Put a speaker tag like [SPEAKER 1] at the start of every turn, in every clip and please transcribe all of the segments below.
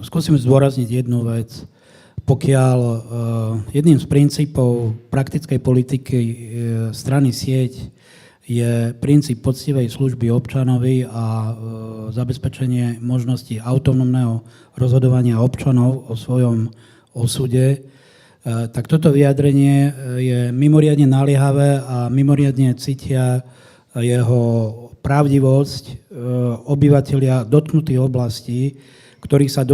[SPEAKER 1] skúsim zdôrazniť jednu vec. Pokiaľ jedným z princípov praktickej politiky strany Sieť je princíp poctivej služby občanovi a zabezpečenie možnosti autonómneho rozhodovania občanov o svojom osude, tak toto vyjadrenie je mimoriadne naliehavé a mimoriadne cítia jeho pravdivosť obyvatelia dotknutých oblastí, ktorých sa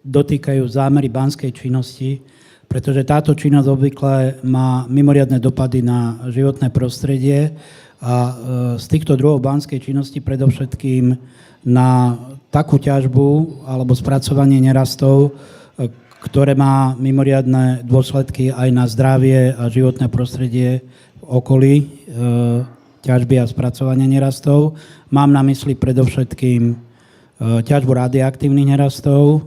[SPEAKER 1] dotýkajú zámery banskej činnosti, pretože táto činnosť obvykle má mimoriadne dopady na životné prostredie a z týchto druhov banskej činnosti predovšetkým na takú ťažbu alebo spracovanie nerastov, ktoré má mimoriadne dôsledky aj na zdravie a životné prostredie v okolí ťažby a spracovania nerastov. Mám na mysli predovšetkým ťažbu radioaktívnych nerastov.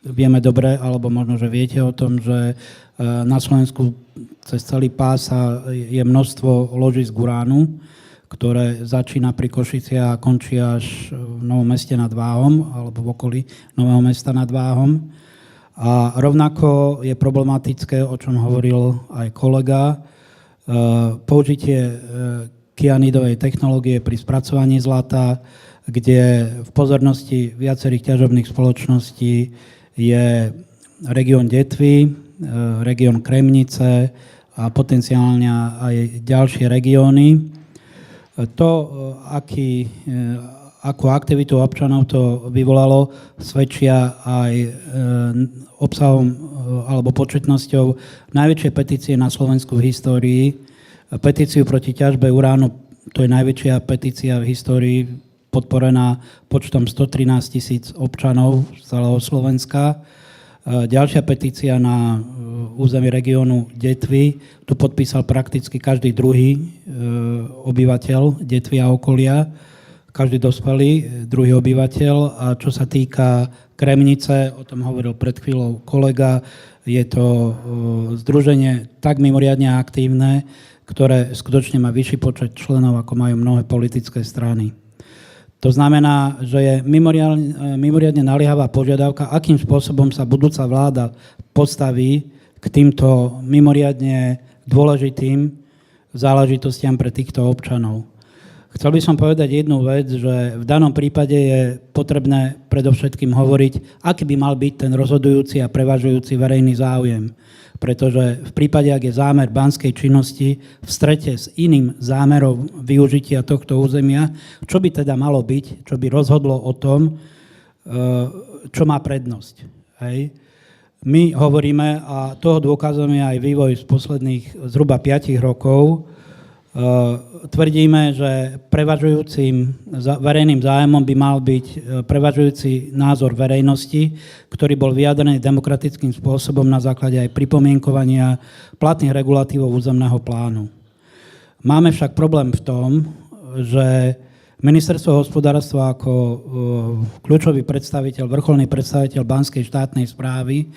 [SPEAKER 1] Vieme dobre, alebo možno, že viete o tom, že na Slovensku cez celý pás je množstvo ložisk uránu, ktoré začína pri Košici a končí až v Novom Meste nad Váhom, alebo v okolí Nového Mesta nad Váhom. A rovnako je problematické, o čom hovoril aj kolega, použitie kyanidovej technológie pri spracovaní zlata, kde v pozornosti viacerých ťažobných spoločností je región Detvy, región Kremnice a potenciálne aj ďalšie regióny. To, akú aktivitu občanov to vyvolalo, svedčia aj obsahom alebo početnosťou najväčšej petície na Slovensku v histórii. Petíciu proti ťažbe uránu, to je najväčšia petícia v histórii, podporená počtom 113 000 občanov z celého Slovenska. Ďalšia petícia na území regiónu Detvy, tu podpísal prakticky každý druhý obyvateľ Detvy a okolia, každý dospelý druhý obyvateľ. A čo sa týka Kremnice, o tom hovoril pred chvíľou kolega, je to združenie tak mimoriadne aktívne, ktoré skutočne má vyšší počet členov, ako majú mnohé politické strany. To znamená, že je mimoriadne naliehavá požiadavka, akým spôsobom sa budúca vláda postaví k týmto mimoriadne dôležitým záležitostiam pre týchto občanov. Chcel by som povedať jednu vec, že v danom prípade je potrebné predovšetkým hovoriť, aký by mal byť ten rozhodujúci a prevažujúci verejný záujem. Pretože v prípade, ak je zámer banskej činnosti v strete s iným zámerom využitia tohto územia, čo by teda malo byť, čo by rozhodlo o tom, čo má prednosť. Hej. My hovoríme, a toho dôkazom je aj vývoj z posledných zhruba 5 rokov, tvrdíme, že prevažujúcim verejným zájmom by mal byť prevažujúci názor verejnosti, ktorý bol vyjadrený demokratickým spôsobom na základe aj pripomienkovania platných regulatívov územného plánu. Máme však problém v tom, že Ministerstvo hospodárstva ako kľúčový predstaviteľ, vrcholný predstaviteľ banskej štátnej správy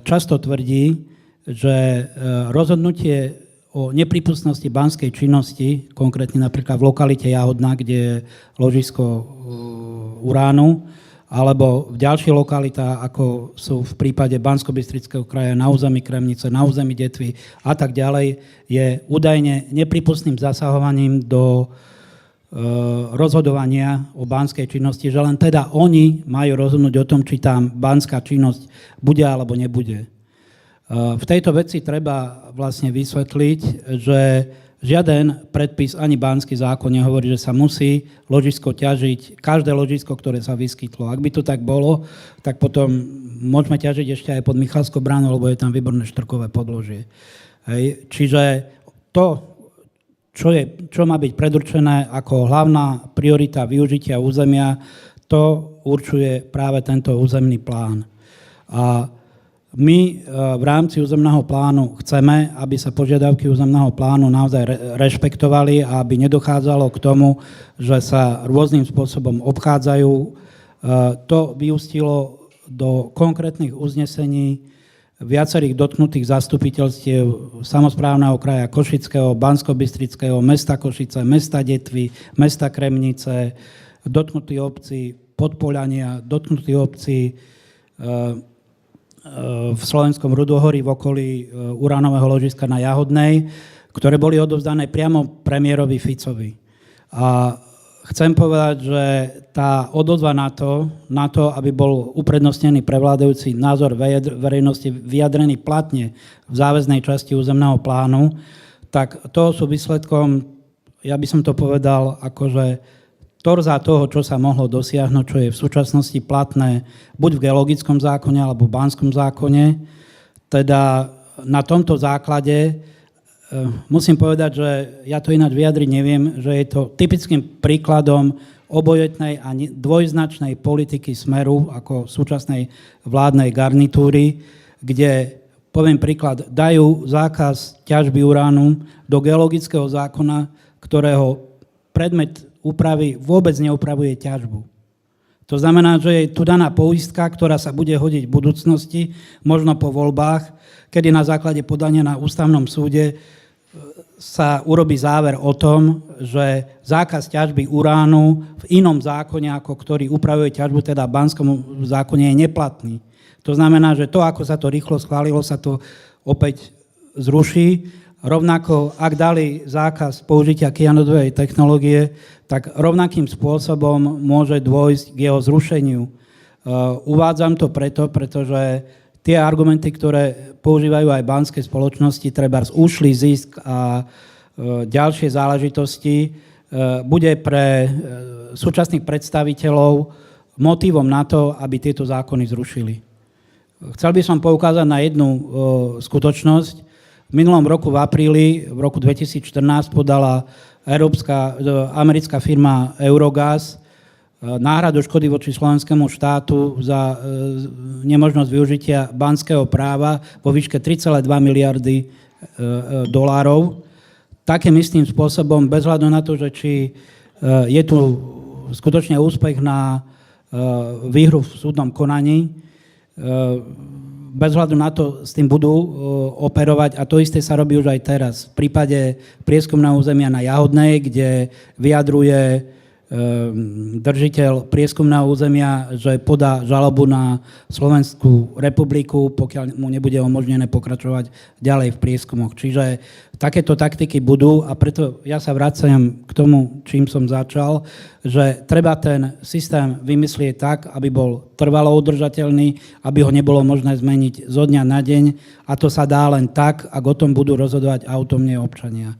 [SPEAKER 1] často tvrdí, že rozhodnutie o neprípustnosti banskej činnosti, konkrétne napríklad v lokalite Jahodná, kde je ložisko uránu, alebo v ďalších lokalitách, ako sú v prípade Banskobystrického kraja, na území Kremnice, na území Detvy a tak ďalej, je údajne neprípustným zasahovaním do rozhodovania o banskej činnosti, že len teda oni majú rozhodnúť o tom, či tam banská činnosť bude alebo nebude. V tejto veci treba vlastne vysvetliť, že žiaden predpis ani banský zákon nehovorí, že sa musí ložisko ťažiť, každé ložisko, ktoré sa vyskytlo. Ak by to tak bolo, tak potom môžeme ťažiť ešte aj pod Michalskou bránou, lebo je tam výborné štrkové podložie. Hej. Čiže to, čo má byť predurčené ako hlavná priorita využitia územia, to určuje práve tento územný plán. A my v rámci územného plánu chceme, aby sa požiadavky územného plánu naozaj rešpektovali a aby nedochádzalo k tomu, že sa rôznym spôsobom obchádzajú. To vyústilo do konkrétnych uznesení viacerých dotknutých zastupiteľstiev samosprávneho kraja Košického, Banskobystrického, mesta Košice, mesta Detvy, mesta Kremnice, dotknutých obcí Podpoľania, dotknutých obcí v slovenskom Rudohorí v okolí uránového ložiska na Jahodnej, ktoré boli odovzdané priamo premiérovi Ficovi. A chcem povedať, že tá odozva na to, aby bol uprednostnený prevládajúci názor verejnosti vyjadrený platne v záväznej časti územného plánu, tak to sú výsledkom, ja by som to povedal, akože torza toho, čo sa mohlo dosiahnuť, čo je v súčasnosti platné buď v geologickom zákone alebo v banskom zákone. Teda na tomto základe musím povedať, že ja to ináč vyjadriť neviem, že je to typickým príkladom obojetnej a dvojznačnej politiky Smeru ako súčasnej vládnej garnitúry, kde, poviem príklad, dajú zákaz ťažby uránu do geologického zákona, ktorého predmet úpravy vôbec neupravuje ťažbu. To znamená, že je tu daná poistka, ktorá sa bude hodiť v budúcnosti, možno po voľbách, kedy na základe podania na ústavnom súde sa urobí záver o tom, že zákaz ťažby uránu v inom zákone, ako ktorý upravuje ťažbu, teda v banskom zákone, je neplatný. To znamená, že to, ako sa to rýchlo schválilo, sa to opäť zruší. Rovnako, ak dali zákaz použitia kyanidovej technológie, tak rovnakým spôsobom môže dôjsť k jeho zrušeniu. Uvádzam to preto, pretože tie argumenty, ktoré používajú aj banské spoločnosti, trebárs ušlý zisk a ďalšie záležitosti, bude pre súčasných predstaviteľov motívom na to, aby tieto zákony zrušili. Chcel by som poukázať na jednu skutočnosť. V minulom roku v apríli, v roku 2014 podala americká firma Eurogas náhradu škody voči slovenskému štátu za nemožnosť využitia banského práva vo výške 3,2 miliardy dolárov. Takým istým spôsobom, bez hľadu na to, že či je tu skutočne úspech na výhru v súdnom konaní, bez hľadu na to s tým budú operovať a to isté sa robí už aj teraz. V prípade prieskumného územia na Jahodnej, kde vyjadruje držiteľ prieskumného územia, že podá žalobu na Slovenskú republiku, pokiaľ mu nebude umožnené pokračovať ďalej v prieskumoch. Čiže takéto taktiky budú a preto ja sa vraciam k tomu, čím som začal, že treba ten systém vymyslieť tak, aby bol trvalo udržateľný, aby ho nebolo možné zmeniť zo dňa na deň a to sa dá len tak, ak o tom budú rozhodovať autonómne občania.